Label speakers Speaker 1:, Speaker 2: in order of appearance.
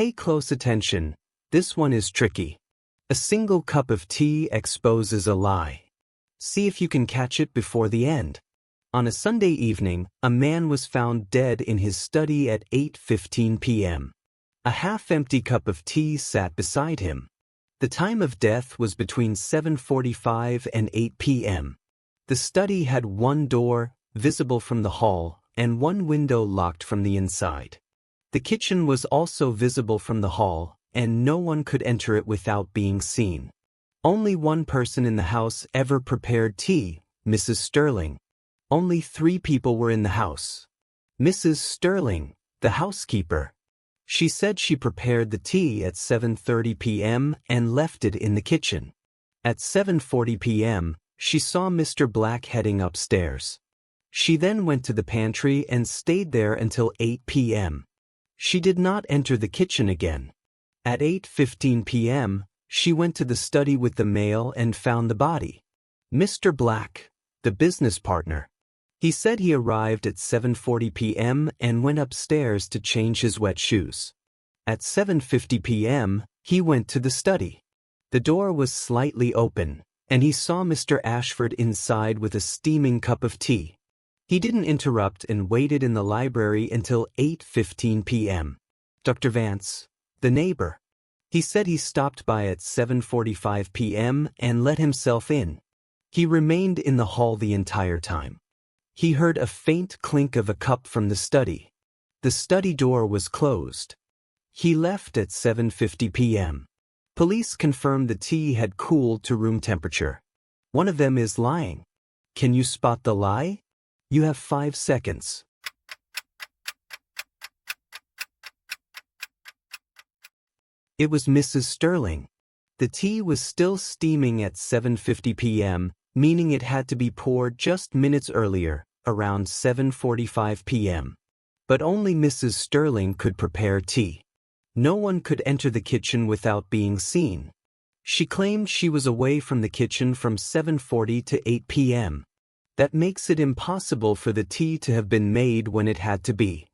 Speaker 1: Pay close attention, this one is tricky. A single cup of tea exposes a lie. See if you can catch it before the end. On a Sunday evening, a man was found dead in his study at 8:15 p.m. A half-empty cup of tea sat beside him. The time of death was between 7:45 and 8 p.m. The study had one door, visible from the hall, and one window locked from the inside. The kitchen was also visible from the hall, and no one could enter it without being seen. Only one person in the house ever prepared tea, Mrs. Sterling. Only 3 people were in the house. Mrs. Sterling, the housekeeper. She said she prepared the tea at 7:30 p.m. and left it in the kitchen. At 7:40 p.m., she saw Mr. Black heading upstairs. She then went to the pantry and stayed there until 8 p.m. She did not enter the kitchen again. At 8:15 p.m., she went to the study with the mail and found the body. Mr. Black, the business partner. He said he arrived at 7:40 p.m. and went upstairs to change his wet shoes. At 7:50 p.m., he went to the study. The door was slightly open, and he saw Mr. Ashford inside with a steaming cup of tea. He didn't interrupt and waited in the library until 8:15 p.m. Dr. Vance, the neighbor. He said he stopped by at 7:45 p.m. and let himself in. He remained in the hall the entire time. He heard a faint clink of a cup from the study. The study door was closed. He left at 7:50 p.m. Police confirmed the tea had cooled to room temperature. One of them is lying. Can you spot the lie? You have 5 seconds. It was Mrs. Sterling. The tea was still steaming at 7:50 p.m., meaning it had to be poured just minutes earlier, around 7:45 p.m. But only Mrs. Sterling could prepare tea. No one could enter the kitchen without being seen. She claimed she was away from the kitchen from 7:40 to 8 p.m. That makes it impossible for the tea to have been made when it had to be.